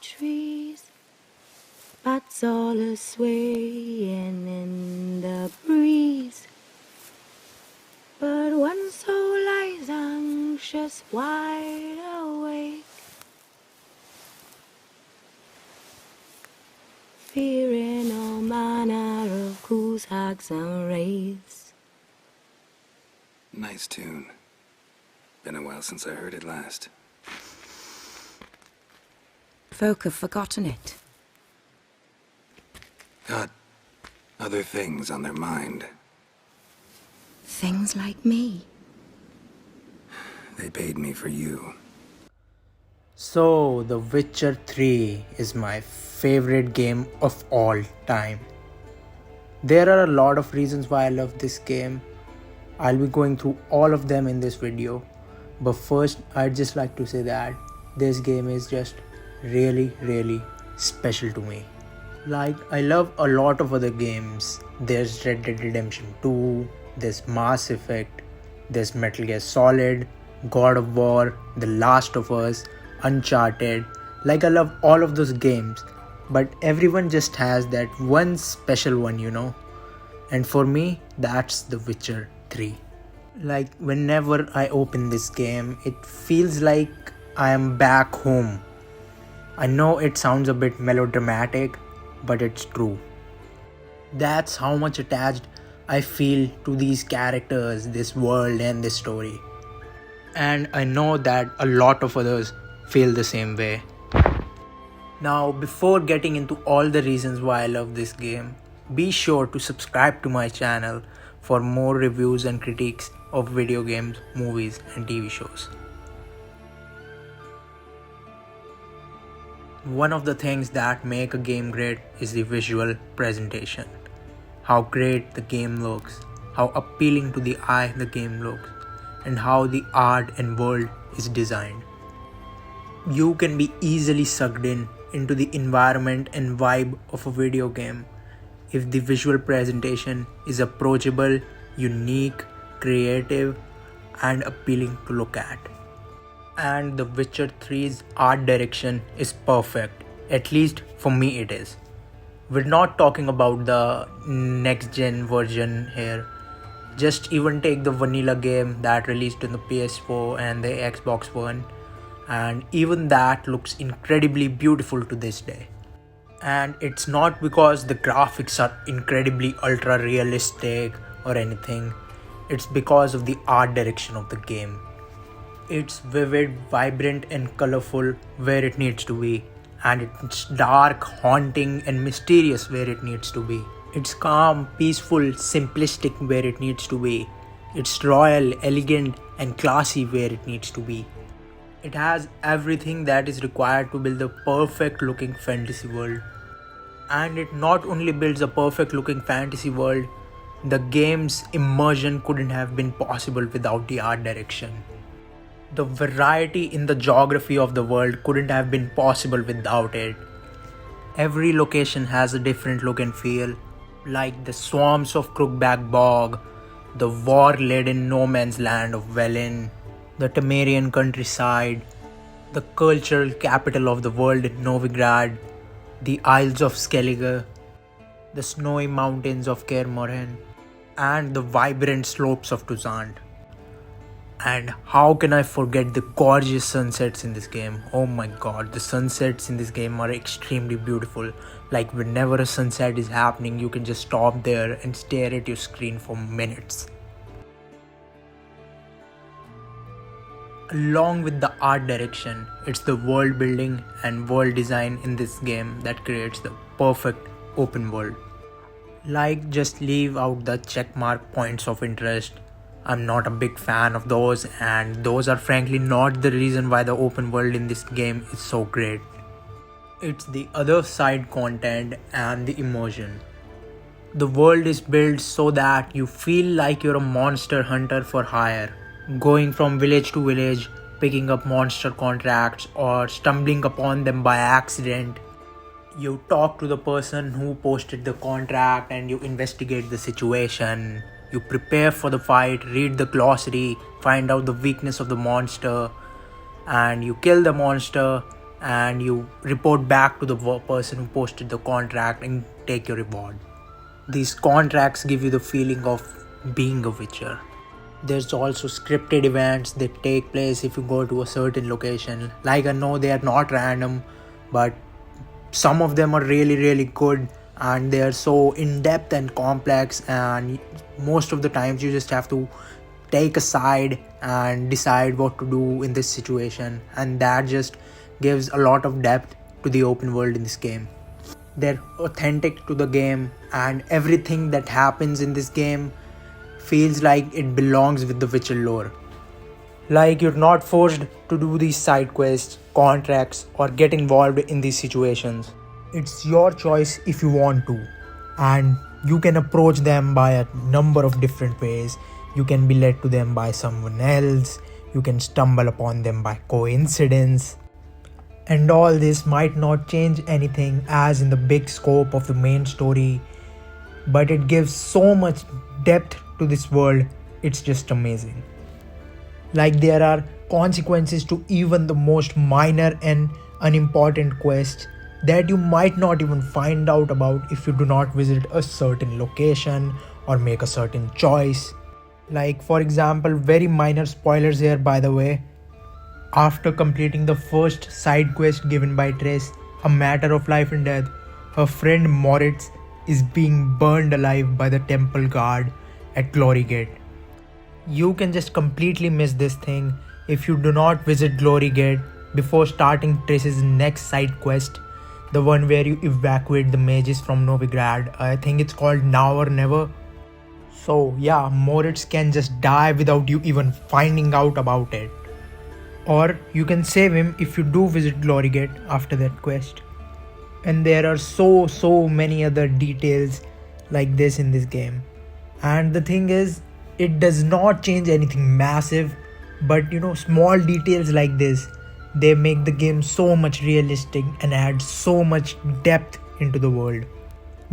trees, bats all a swaying in the breeze. But one soul lies anxious, wide awake, fearing all manner of ghouls, hags, and wraiths. Nice tune. Been a while since I heard it last. Folk have forgotten it. Got other things on their mind. Things like me. They paid me for you. So, The Witcher 3 is my favorite game of all time. There are a lot of reasons why I love this game. I'll be going through all of them in this video. But first, I'd just like to say that this game is just really special to me. Like, I love a lot of other games. There's Red Dead Redemption 2, there's Mass Effect, there's Metal Gear Solid, God of War, The Last of Us, Uncharted. Like, I love all of those games, but everyone just has that one special one, you know. And for me, that's The Witcher 3. Like, whenever I open this game, it feels like I am back home. I know it sounds a bit melodramatic, but it's true. That's how much attached I feel to these characters, this world, and this story. And I know that a lot of others feel the same way. Now, before getting into all the reasons why I love this game, be sure to subscribe to my channel for more reviews and critiques of video games, movies, and TV shows. One of the things that make a game great is the visual presentation. How great the game looks, how appealing to the eye the game looks, and how the art and world is designed. You can be easily sucked into the environment and vibe of a video game if the visual presentation is approachable, unique, creative, and appealing to look at. And The Witcher 3's art direction is perfect, at least for me it is. We're not talking about the next gen version here. Just even take the vanilla game that released on the PS4 and the Xbox One, and even that looks incredibly beautiful to this day. And it's not because the graphics are incredibly ultra realistic or anything, it's because of the art direction of the game. It's vivid, vibrant, and colorful where it needs to be, and it's dark, haunting, and mysterious where it needs to be. It's calm, peaceful, simplistic where it needs to be. It's royal, elegant, and classy where it needs to be. It has everything that is required to build a perfect looking fantasy world. And it not only builds a perfect looking fantasy world, the game's immersion couldn't have been possible without the art direction. The variety in the geography of the world couldn't have been possible without it. Every location has a different look and feel, like the swamps of Crookback Bog, the war-laden no man's land of Velen, the Temerian countryside, the cultural capital of the world in Novigrad, the Isles of Skellige, the snowy mountains of Kaer Morhen, and the vibrant slopes of Toussaint. And how can I forget the gorgeous sunsets in this game? Oh my god, the sunsets in this game are extremely beautiful. Like, whenever a sunset is happening, you can just stop there and stare at your screen for minutes. Along with the art direction, it's the world building and world design in this game that creates the perfect open world. Like, just leave out the checkmark points of interest. I'm not a big fan of those, and those are frankly not the reason why the open world in this game is so great. It's the other side content and the immersion. The world is built so that you feel like you're a monster hunter for hire, going from village to village, picking up monster contracts or stumbling upon them by accident. You talk to the person who posted the contract and you investigate the situation. You prepare for the fight, read the glossary, find out the weakness of the monster, and you kill the monster, and you report back to the person who posted the contract and take your reward. These contracts give you the feeling of being a witcher. There's also scripted events that take place if you go to a certain location. Like, I know they are not random, but some of them are really, really good, and they are so in-depth and complex, and most of the times you just have to take a side and decide what to do in this situation, and that just gives a lot of depth to the open world in this game. They're authentic to the game, and everything that happens in this game feels like it belongs with the Witcher lore. Like, you're not forced to do these side quests, contracts, or get involved in these situations. It's your choice if you want to, and you can approach them by a number of different ways. You can be led to them by someone else, you can stumble upon them by coincidence. And all this might not change anything as in the big scope of the main story, but it gives so much depth to this world, it's just amazing. Like, there are consequences to even the most minor and unimportant quests that you might not even find out about if you do not visit a certain location or make a certain choice. Like, for example, very minor spoilers here, by the way. After completing the first side quest given by Triss, a matter of life and death, her friend Moritz is being burned alive by the temple guard at Glory Gate. You can just completely miss this thing if you do not visit Glory Gate before starting Triss's next side quest, the one where you evacuate the mages from Novigrad. I think it's called Now or Never. So yeah, Moritz can just die without you even finding out about it. Or you can save him if you do visit Glory Gate after that quest. And there are so many other details like this in this game. And the thing is, it does not change anything massive, but small details like this, they make the game so much realistic and add so much depth into the world.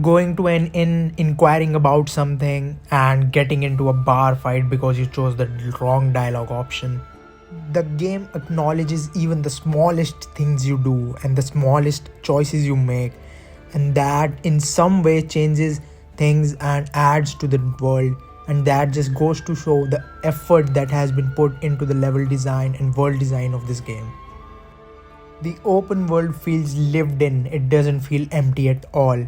Going to an inn, inquiring about something, and getting into a bar fight because you chose the wrong dialogue option. The game acknowledges even the smallest things you do and the smallest choices you make, and that in some way changes things and adds to the world, and that just goes to show the effort that has been put into the level design and world design of this game. The open world feels lived in, it doesn't feel empty at all.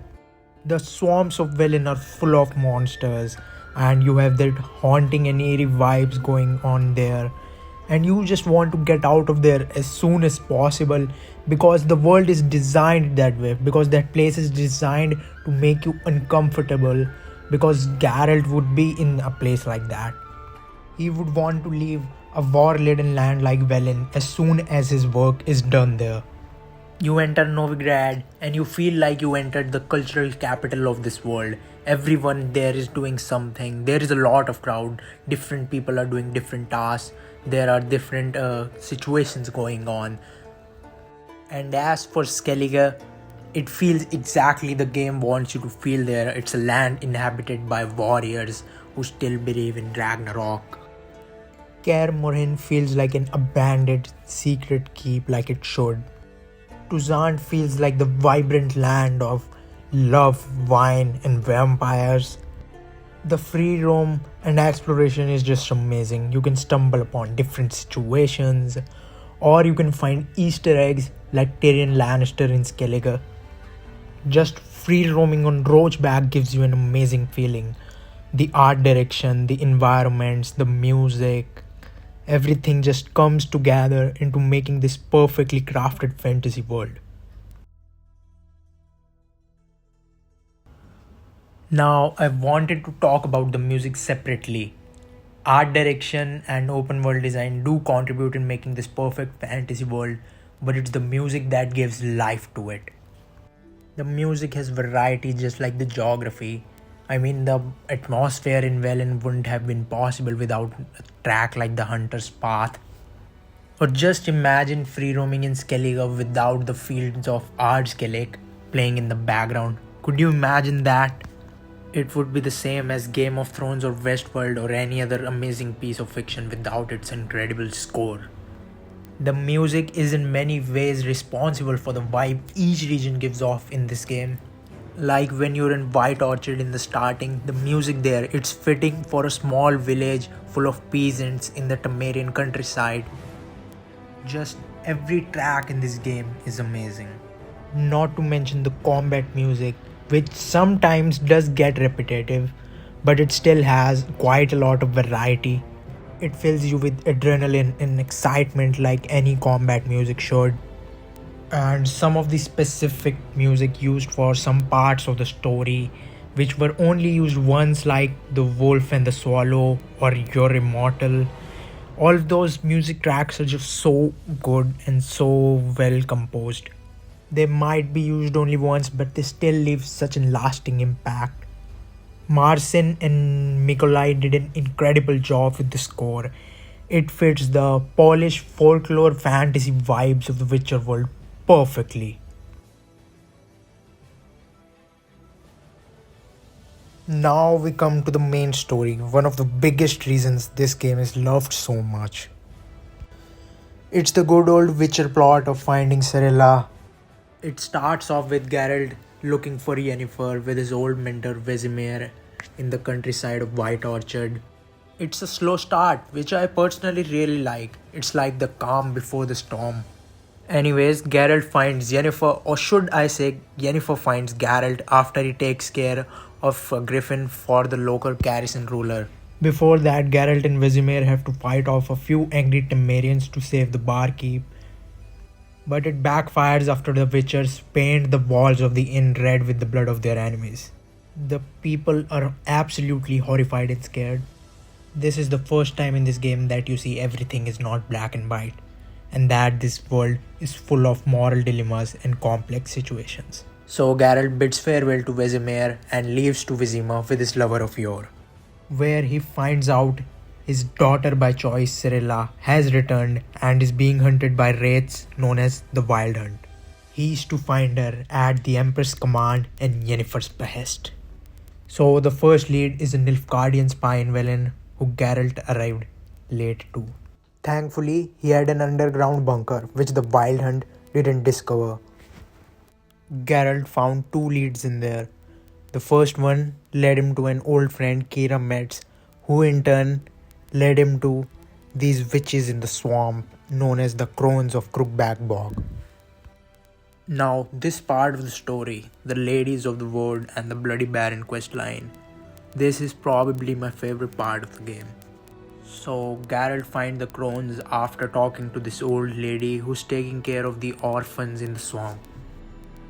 The swamps of Velen are full of monsters, and you have that haunting and eerie vibes going on there, and you just want to get out of there as soon as possible because the world is designed that way, because that place is designed to make you uncomfortable, because Geralt would be in a place like that. He would want to leave a war-laden land like Velen as soon as his work is done there. You enter Novigrad and you feel like you entered the cultural capital of this world. Everyone there is doing something. There is a lot of crowd. Different people are doing different tasks. There are different situations going on. And as for Skellige, it feels exactly the game wants you to feel there. It's a land inhabited by warriors who still believe in Ragnarok. Kaer Morhen feels like an abandoned secret keep, like it should. Toussaint feels like the vibrant land of love, wine, and vampires. The free roam and exploration is just amazing. You can stumble upon different situations, or you can find Easter eggs like Tyrion Lannister in Skellige. Just free roaming on Roachback gives you an amazing feeling. The art direction, the environments, the music, everything just comes together into making this perfectly crafted fantasy world. Now, I wanted to talk about the music separately. Art direction and open world design do contribute in making this perfect fantasy world, but it's the music that gives life to it. The music has variety just like the geography. I mean, the atmosphere in Velen wouldn't have been possible without a track like The Hunter's Path. Or just imagine free roaming in Skellige without the fields of Ardskellig playing in the background. Could you imagine that? It would be the same as Game of Thrones or Westworld or any other amazing piece of fiction without its incredible score. The music is in many ways responsible for the vibe each region gives off in this game. Like when you're in White Orchard in the starting, the music there, it's fitting for a small village full of peasants in the Tamarian countryside. Just every track in this game is amazing. Not to mention the combat music, which sometimes does get repetitive, but it still has quite a lot of variety. It fills you with adrenaline and excitement like any combat music should. And some of the specific music used for some parts of the story, which were only used once, like The Wolf and the Swallow or You're Immortal. All of those music tracks are just so good and so well composed. They might be used only once, but they still leave such a lasting impact. Marcin and Mikolai did an incredible job with the score. It fits the Polish folklore fantasy vibes of the Witcher world perfectly. Now we come to the main story, one of the biggest reasons this game is loved so much. It's the good old Witcher plot of finding Cirilla. It starts off with Geralt looking for Yennefer with his old mentor Vesemir in the countryside of White Orchard. It's a slow start, which I personally really like. It's like the calm before the storm. Anyways, Geralt finds Yennefer, or should I say, Yennefer finds Geralt after he takes care of Griffin for the local garrison ruler. Before that, Geralt and Vesemir have to fight off a few angry Temerians to save the barkeep. But it backfires after the Witchers paint the walls of the inn red with the blood of their enemies. The people are absolutely horrified and scared. This is the first time in this game that you see everything is not black and white, and that this world is full of moral dilemmas and complex situations. So Geralt bids farewell to Vesemir and leaves to Vizima with his lover of yore, where he finds out his daughter by choice, Cirilla, has returned and is being hunted by wraiths known as the Wild Hunt. He is to find her at the Empress' command and Yennefer's behest. So the first lead is a Nilfgaardian spy in Velen who Geralt arrived late to. Thankfully, he had an underground bunker which the Wild Hunt didn't discover. Geralt found two leads in there. The first one led him to an old friend, Kira Metz, who in turn led him to these witches in the swamp known as the Crones of Crookback Bog. Now, this part of the story, the Ladies of the Wood and the Bloody Baron questline, this is probably my favorite part of the game. So, Geralt finds the Crones after talking to this old lady who's taking care of the orphans in the swamp.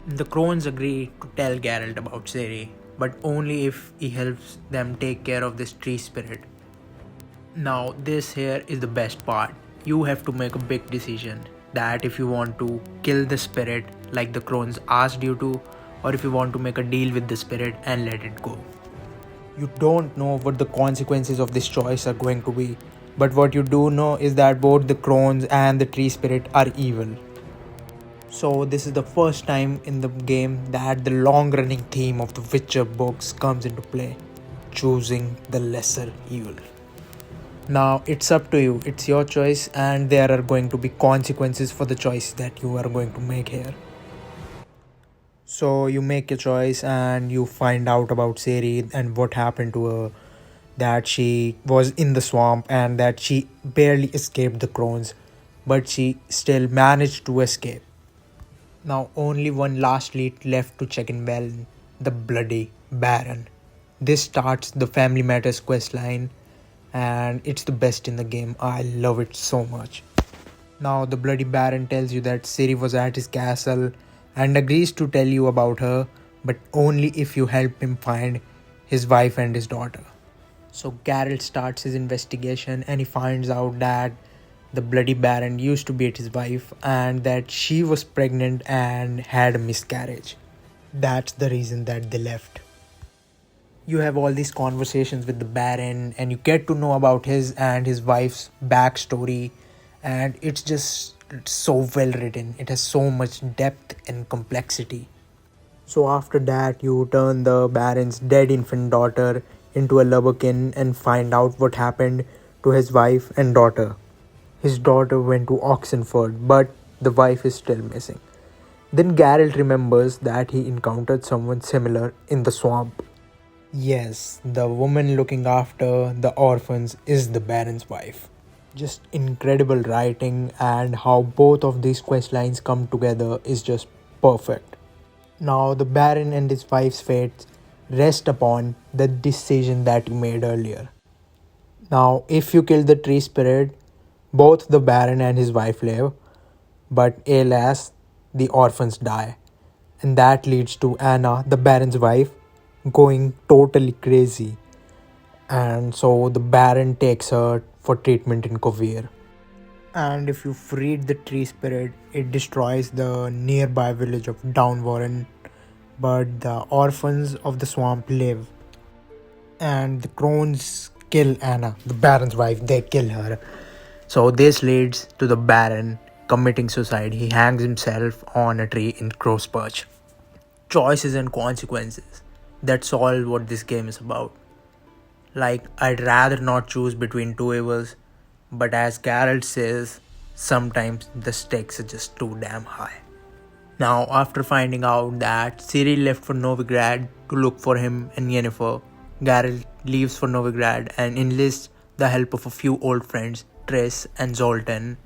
The Crones agree to tell Geralt about Ciri, but only if he helps them take care of this tree spirit. Now, this here is the best part. You have to make a big decision that if you want to kill the spirit like the Crones asked you to, or if you want to make a deal with the spirit and let it go. You don't know what the consequences of this choice are going to be, but what you do know is that both the Crones and the tree spirit are evil. So this is the first time in the game that the long-running theme of the Witcher books comes into play, choosing the lesser evil. Now it's up to you, it's your choice, and there are going to be consequences for the choice that you are going to make here. So you make your choice and you find out about Ciri and what happened to her, that she was in the swamp and that she barely escaped the Crones, but she still managed to escape. Now only one last lead left to check in well, the Bloody Baron. This starts the Family Matters questline and it's the best in the game. I love it so much. Now the Bloody Baron tells you that Ciri was at his castle and agrees to tell you about her, but only if you help him find his wife and his daughter. So Geralt starts his investigation and he finds out that the Bloody Baron used to beat his wife and that she was pregnant and had a miscarriage. That's the reason that they left. You have all these conversations with the Baron and you get to know about his and his wife's backstory, and it's so well written. It has so much depth and complexity. So after that, you turn the Baron's dead infant daughter into a lubberkin and find out what happened to his wife and daughter. His daughter went to Oxenford, but the wife is still missing. Then Geralt remembers that he encountered someone similar in the swamp. Yes, the woman looking after the orphans is the Baron's wife. Just incredible writing, and how both of these quest lines come together is just perfect. Now, the Baron and his wife's fates rest upon the decision that you made earlier. Now, if you kill the tree spirit, both the Baron and his wife live, but alas, the orphans die. And that leads to Anna, the Baron's wife, going totally crazy. And so the Baron takes her for treatment in Kovir. And if you freed the tree spirit, it destroys the nearby village of Downwarren. But the orphans of the swamp live. And the crones kill Anna, the Baron's wife, they kill her. So this leads to the Baron committing suicide. He hangs himself on a tree in Crow's Perch. Choices and consequences. That's all what this game is about. Like, I'd rather not choose between two evils, but as Geralt says, sometimes the stakes are just too damn high. Now, after finding out that Ciri left for Novigrad to look for him and Yennefer, Geralt leaves for Novigrad and enlists the help of a few old friends, Triss and Zoltan,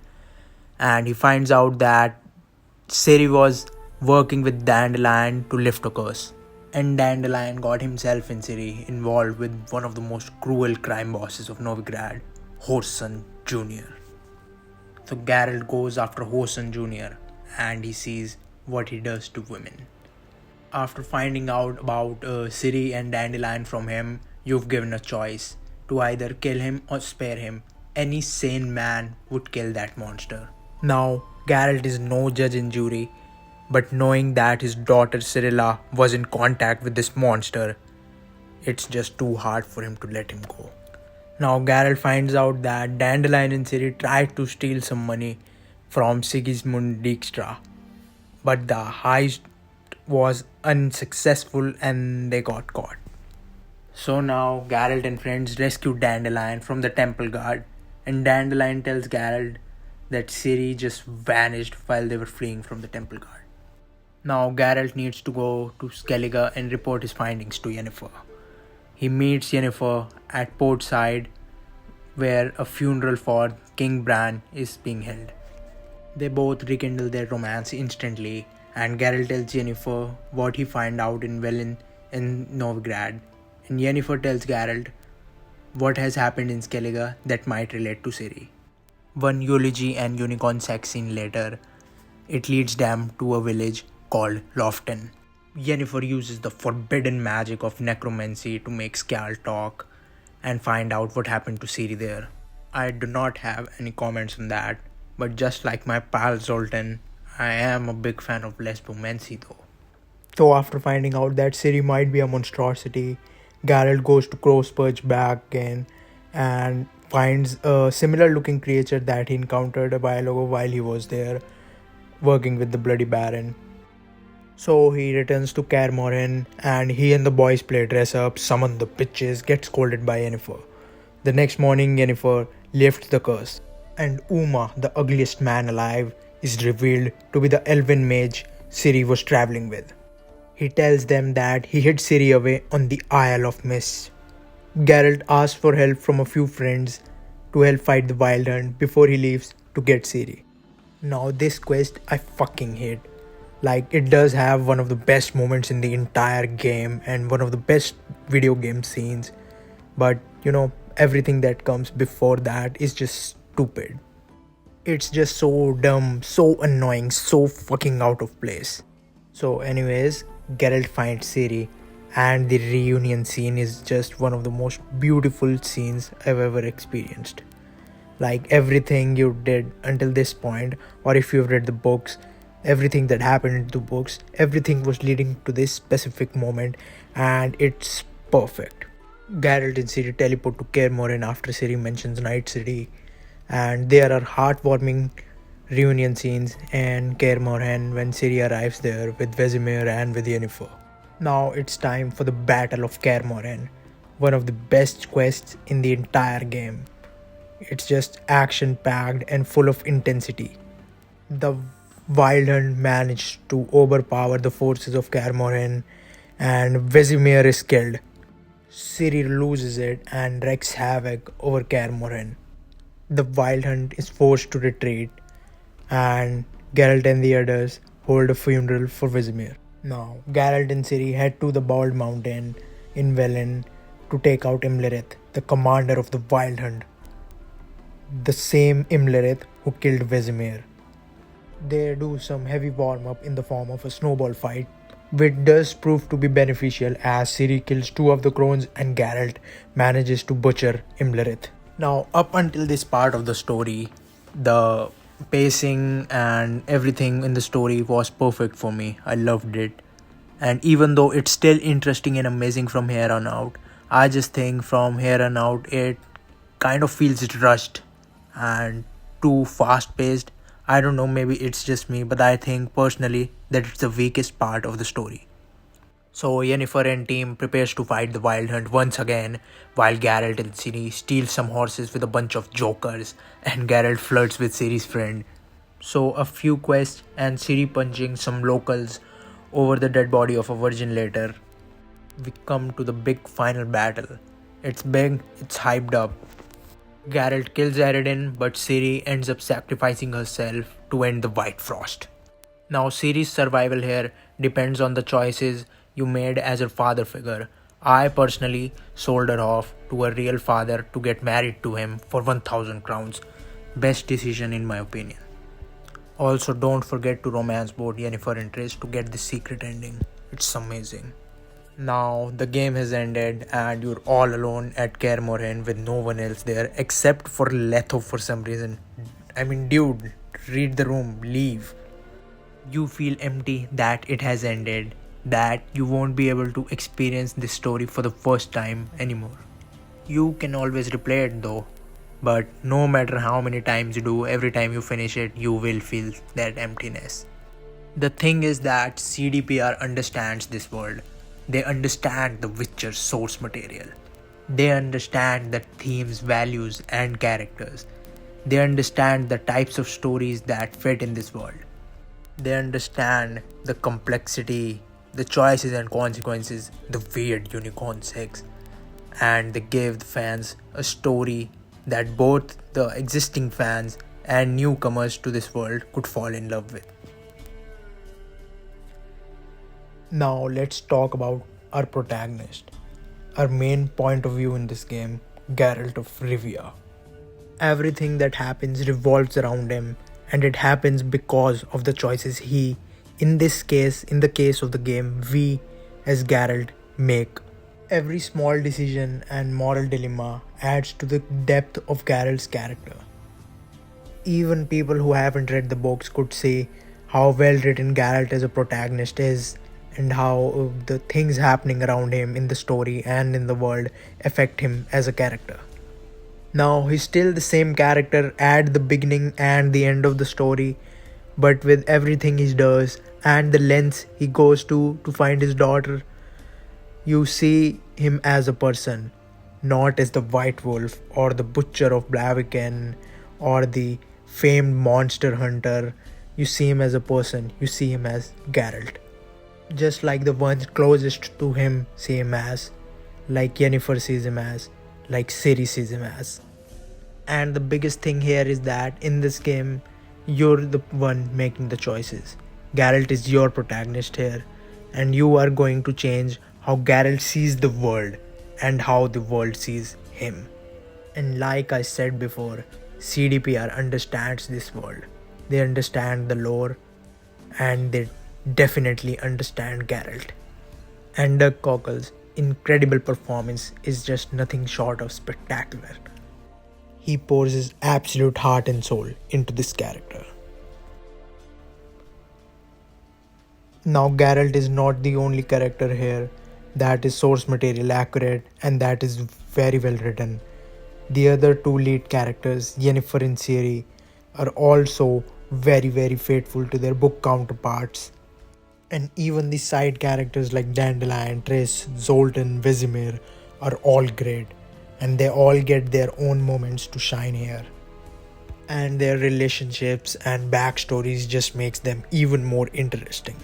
and he finds out that Ciri was working with Dandelion to lift a curse. And Dandelion got himself and Ciri involved with one of the most cruel crime bosses of Novigrad, Whoreson Jr. So Geralt goes after Whoreson Jr. and he sees what he does to women. After finding out about Ciri and Dandelion from him, you've given a choice to either kill him or spare him. Any sane man would kill that monster. Now, Geralt is no judge and jury, but knowing that his daughter Cirilla was in contact with this monster, it's just too hard for him to let him go. Now, Geralt finds out that Dandelion and Ciri tried to steal some money from Sigismund Dijkstra, but the heist was unsuccessful and they got caught. So now Geralt and friends rescue Dandelion from the temple guard, and Dandelion tells Geralt that Ciri just vanished while they were fleeing from the temple guard. Now Geralt needs to go to Skellige and report his findings to Yennefer. He meets Yennefer at Portside, where a funeral for King Bran is being held. They both rekindle their romance instantly, and Geralt tells Yennefer what he found out in Velen in Novigrad, and Yennefer tells Geralt what has happened in Skellige that might relate to Ciri. One eulogy and unicorn sex scene later, it leads them to a village called Lofton. Yennefer uses the forbidden magic of necromancy to make Skjal talk and find out what happened to Ciri there. I do not have any comments on that, but just like my pal Zoltan, I am a big fan of lesbomancy though. So after finding out that Ciri might be a monstrosity, Geralt goes to Crow's Perch back again and finds a similar looking creature that he encountered a while ago while he was there working with the Bloody Baron. So he returns to Kaer Morhen and he and the boys play dress up, summon the bitches, get scolded by Yennefer. The next morning Yennefer lifts the curse, and Uma, the ugliest man alive, is revealed to be the elven mage Ciri was traveling with. He tells them that he hid Ciri away on the Isle of Mist. Geralt asks for help from a few friends to help fight the Wild Hunt before he leaves to get Ciri. Now this quest I fucking hate. Like, it does have one of the best moments in the entire game and one of the best video game scenes, but everything that comes before that is just stupid. It's just so dumb, so annoying, so fucking out of place. So anyways, Geralt finds Ciri, and the reunion scene is just one of the most beautiful scenes I've ever experienced. Like, everything you did until this point, or if you've read the books, everything that happened in the books, everything was leading to this specific moment, and it's perfect. Geralt and Ciri teleport to Kaer Morhen after Ciri mentions Night City, and there are heartwarming reunion scenes in Kaer Morhen when Ciri arrives there with Vesemir and with Yennefer. Now it's time for the Battle of Kaer Morhen, one of the best quests in the entire game. It's just action packed and full of intensity. The Wild Hunt managed to overpower the forces of Kermoren, and Vesemir is killed. Ciri loses it and wreaks havoc over Kermoren. The Wild Hunt is forced to retreat, and Geralt and the others hold a funeral for Vesemir. Now, Geralt and Ciri head to the Bald Mountain in Velen to take out Imlerith, the commander of the Wild Hunt, the same Imlerith who killed Vesemir. They do some heavy warm up in the form of a snowball fight, which does prove to be beneficial as Ciri kills two of the crones and Geralt manages to butcher Imlerith. Now, up until this part of the story, the pacing and everything in the story was perfect for me. I loved it. And even though it's still interesting and amazing from here on out, I just think from here on out it kind of feels rushed and too fast paced. I don't know, maybe it's just me, but I think personally that it's the weakest part of the story. So Yennefer and team prepares to fight the Wild Hunt once again, while Geralt and Ciri steal some horses with a bunch of jokers, and Geralt flirts with Ciri's friend. So a few quests and Ciri punching some locals over the dead body of a virgin later, we come to the big final battle. It's big, it's hyped up. Geralt kills Eredin, but Ciri ends up sacrificing herself to end the White Frost. Now Ciri's survival here depends on the choices you made as her father figure. I personally sold her off to a real father to get married to him for 1000 crowns. Best decision in my opinion. Also, don't forget to romance both Yennefer and Triss to get the secret ending. It's amazing. Now the game has ended and you're all alone at Kaer Morhen with no one else there except for Letho for some reason. I mean, dude, read the room, leave. You feel empty that it has ended, that you won't be able to experience this story for the first time anymore. You can always replay it though, but no matter how many times you do, every time you finish it, you will feel that emptiness. The thing is that CDPR understands this world. They understand the Witcher's source material. They understand the themes, values, and characters. They understand the types of stories that fit in this world. They understand the complexity, the choices and consequences, the weird unicorn sex, and they give the fans a story that both the existing fans and newcomers to this world could fall in love with. Now let's talk about our protagonist, our main point of view in this game, Geralt of Rivia. Everything that happens revolves around him, and it happens because of the choices he, in this case, in the case of the game, we as Geralt make. Every small decision and moral dilemma adds to the depth of Geralt's character. Even people who haven't read the books could say how well written Geralt as a protagonist is, and how the things happening around him in the story and in the world affect him as a character. Now, he's still the same character at the beginning and the end of the story, but with everything he does and the lengths he goes to find his daughter, you see him as a person, not as the White Wolf or the Butcher of Blaviken or the famed monster hunter. You see him as a person, you see him as Geralt. Just like the ones closest to him see him as, like Yennefer sees him as, like Ciri sees him as. And the biggest thing here is that in this game, you're the one making the choices. Geralt is your protagonist here, and you are going to change how Geralt sees the world and how the world sees him. And like I said before, CDPR understands this world. They understand the lore, and they definitely understand Geralt. And Doug Cockle's incredible performance is just nothing short of spectacular. He pours his absolute heart and soul into this character. Now, Geralt is not the only character here that is source material accurate and that is very well written. The other two lead characters, Yennefer and Ciri, are also very faithful to their book counterparts. And even the side characters like Dandelion, Triss, Zoltan, Vesemir are all great. and they all get their own moments to shine here. And their relationships and backstories just makes them even more interesting.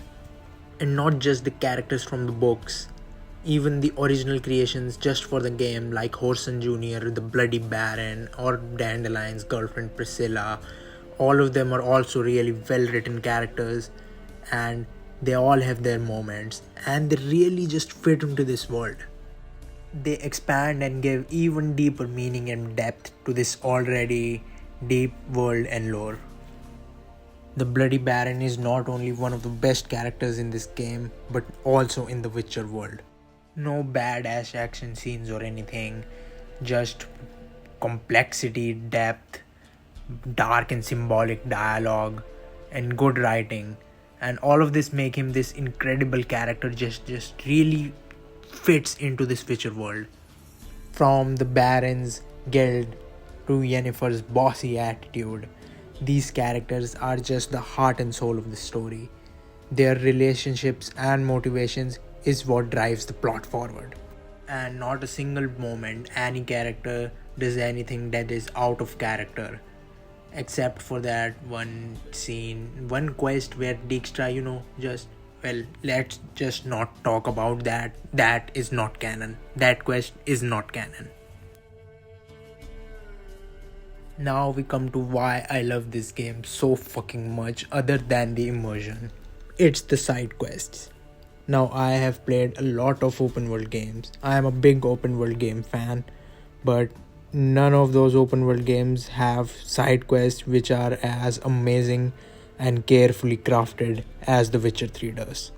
And not just the characters from the books, even the original creations just for the game like Horson Jr., the Bloody Baron, or Dandelion's girlfriend Priscilla, all of them are also really well written characters, and they all have their moments and they really just fit into this world. They expand and give even deeper meaning and depth to this already deep world and lore. The Bloody Baron is not only one of the best characters in this game, but also in the Witcher world. No badass action scenes or anything, just complexity, depth, dark and symbolic dialogue, and good writing. And all of this make him this incredible character, just really fits into this Witcher world. From the Baron's guild to Yennefer's bossy attitude, these characters are just the heart and soul of the story. Their relationships and motivations is what drives the plot forward. And not a single moment any character does anything that is out of character. Except for that one scene, one quest where Dijkstra, let's just not talk about that. That is not canon. That quest is not canon. Now we come to why I love this game so fucking much other than the immersion. It's the side quests. Now I have played a lot of open world games. I am a big open world game fan, but none of those open world games have side quests which are as amazing and carefully crafted as The Witcher 3 does.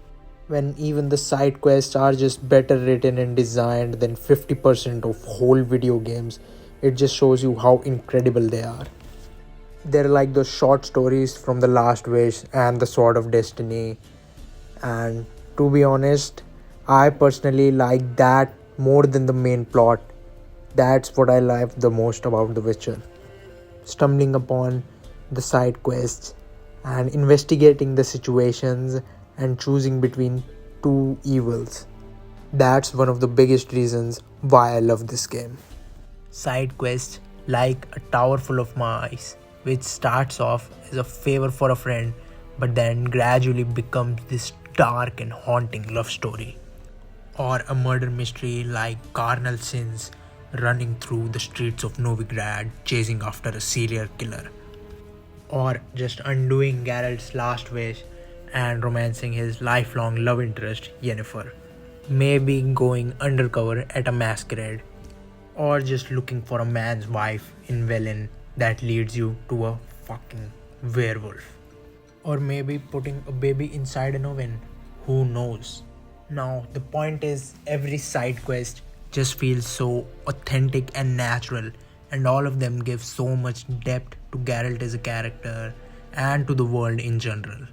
When even the side quests are just better written and designed than 50% of whole video games, it just shows you how incredible they are. They're like those short stories from The Last Wish and The Sword of Destiny. And to be honest, I personally like that more than the main plot. That's what I like the most about The Witcher. Stumbling upon the side quests and investigating the situations and choosing between two evils. That's one of the biggest reasons why I love this game. Side quests like A Tower Full of Mice, which starts off as a favor for a friend but then gradually becomes this dark and haunting love story. Or a murder mystery like Carnal Sins, running through the streets of Novigrad chasing after a serial killer. Or just undoing Geralt's last wish and romancing his lifelong love interest Yennefer. Maybe going undercover at a masquerade. Or just looking for a man's wife in Velen that leads you to a fucking werewolf. Or maybe putting a baby inside an oven. Who knows? Now, the point is, every side quest just feels so authentic and natural, and all of them give so much depth to Geralt as a character and to the world in general.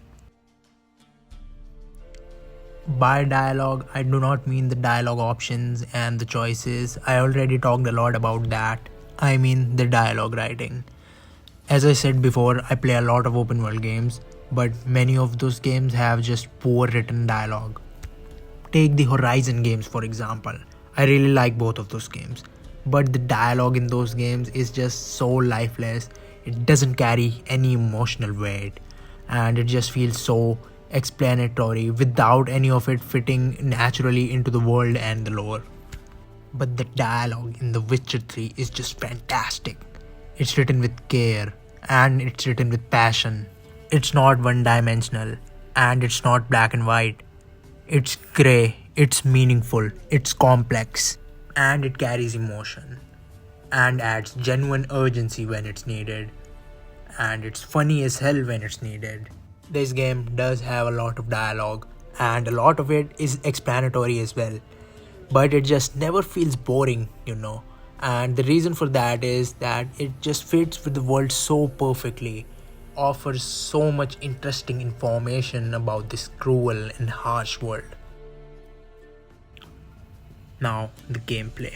By dialogue, I do not mean the dialogue options and the choices. I already talked a lot about that. I mean the dialogue writing. As I said before, I play a lot of open world games, but many of those games have just poor written dialogue. Take the Horizon games for example. I really like both of those games, but the dialogue in those games is just so lifeless. It doesn't carry any emotional weight, and it just feels so explanatory without any of it fitting naturally into the world and the lore. But the dialogue in The Witcher 3 is just fantastic. It's written with care and it's written with passion. It's not one-dimensional and it's not black and white. It's grey, it's meaningful, it's complex, and it carries emotion and adds genuine urgency when it's needed, and it's funny as hell when it's needed. This game does have a lot of dialogue and a lot of it is explanatory as well, but it just never feels boring, and the reason for that is that it just fits with the world so perfectly, offers so much interesting information about this cruel and harsh world. Now, the gameplay.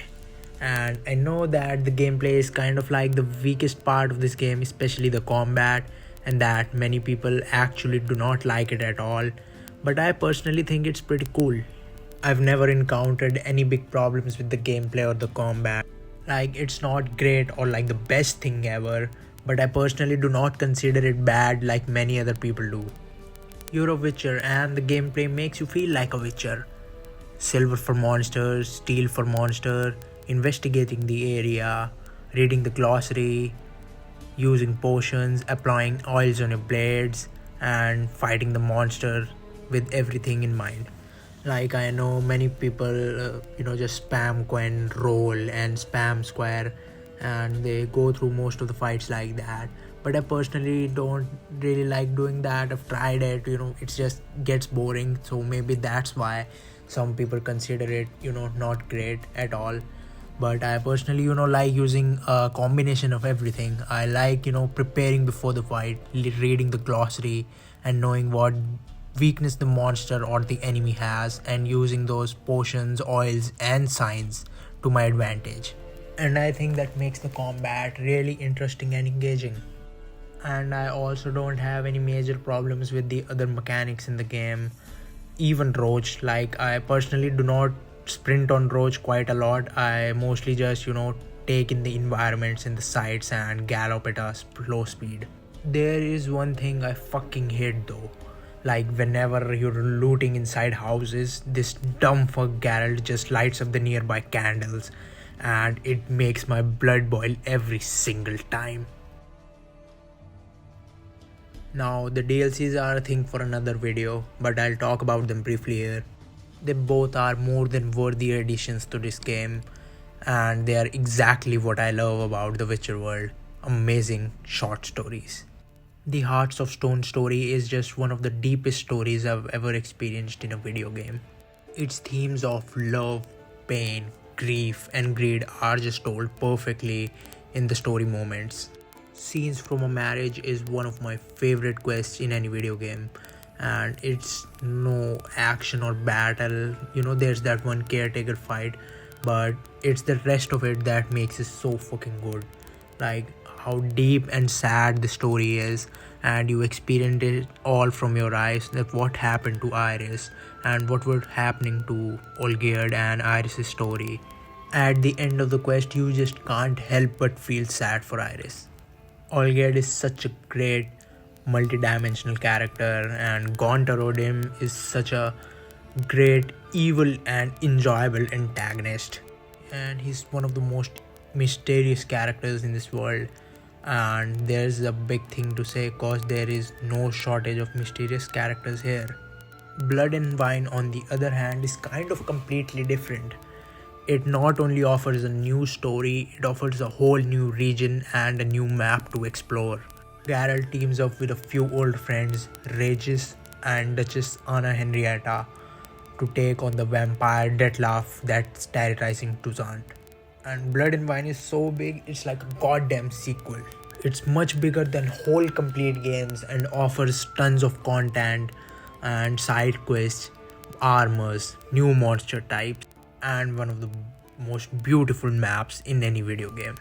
And I know that the gameplay is kind of like the weakest part of this game, especially the combat, and that many people actually do not like it at all, but I personally think it's pretty cool. I've never encountered any big problems with the gameplay or the combat. Like, it's not great or like the best thing ever, but I personally do not consider it bad like many other people do. You're a witcher and the gameplay makes you feel like a witcher. Silver for monsters, steel for monster, investigating the area, reading the glossary, using potions, applying oils on your blades, and fighting the monster with everything in mind. Like, I know many people, just spam Quen roll and spam square, and they go through most of the fights like that. But I personally don't really like doing that. I've tried it, it just gets boring. So maybe that's why some people consider it, not great at all. But I personally, like using a combination of everything. I like, preparing before the fight, reading the glossary, and knowing what weakness the monster or the enemy has, and using those potions, oils, and signs to my advantage. And I think that makes the combat really interesting and engaging. And I also don't have any major problems with the other mechanics in the game. Even Roach, like, I personally do not sprint on Roach quite a lot. I mostly just, take in the environments in the sights and gallop at a slow speed. There is one thing I fucking hate though. Like, whenever you're looting inside houses, this dumb fuck Geralt just lights up the nearby candles, and it makes my blood boil every single time. Now, the DLCs are a thing for another video, but I'll talk about them briefly here. They both are more than worthy additions to this game, and they are exactly what I love about the Witcher world. Amazing short stories. The Hearts of Stone story is just one of the deepest stories I've ever experienced in a video game. Its themes of love, pain, grief, and greed are just told perfectly in the story moments. Scenes from a marriage is one of my favorite quests in any video game, and it's no action or battle. There's that one caretaker fight, but it's the rest of it that makes it so fucking good. Like, how deep and sad the story is, and you experience it all from your eyes, that what happened to Iris and what was happening to Olgierd and Iris' story. At the end of the quest, you just can't help but feel sad for Iris. Olgierd is such a great multi-dimensional character, and Gontarodim is such a great evil and enjoyable antagonist, and he's one of the most mysterious characters in this world. And there's a big thing to say, cause there is no shortage of mysterious characters here. Blood and Wine, on the other hand, is kind of completely different. It not only offers a new story, it offers a whole new region and a new map to explore. Geralt teams up with a few old friends, Regis and Duchess Anna Henrietta, to take on the vampire Detlef that's terrorizing Toussaint. And Blood and Wine is so big, it's like a goddamn sequel. It's much bigger than whole complete games and offers tons of content and side quests, armors, new monster types, and one of the most beautiful maps in any video game.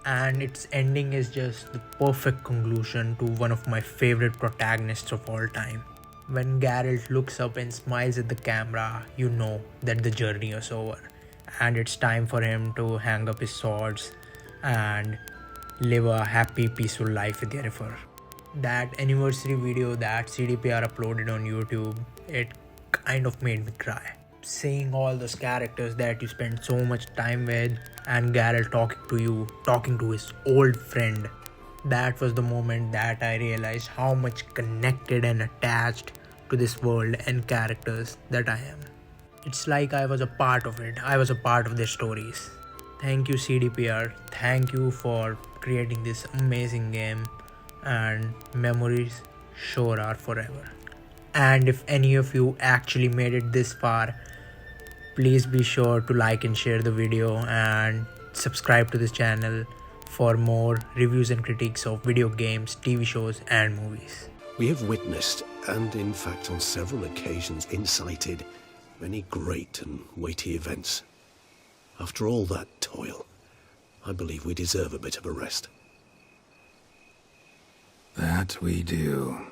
And its ending is just the perfect conclusion to one of my favorite protagonists of all time. When Geralt looks up and smiles at the camera, you know that the journey is over, and it's time for him to hang up his swords and live a happy, peaceful life with Yennefer. That anniversary video that CDPR uploaded on YouTube, it kind of made me cry. Seeing all those characters that you spend so much time with, and Geralt talking to his old friend, that was the moment that I realized how much connected and attached to this world and characters that I am. It's like I was a part of it. I was a part of their stories. Thank you, CDPR. Thank you for creating this amazing game, and memories sure are forever. And if any of you actually made it this far, please be sure to like and share the video and subscribe to this channel for more reviews and critiques of video games, TV shows, and movies. We have witnessed, and in fact on several occasions incited, many great and weighty events. After all that toil, I believe we deserve a bit of a rest. That we do.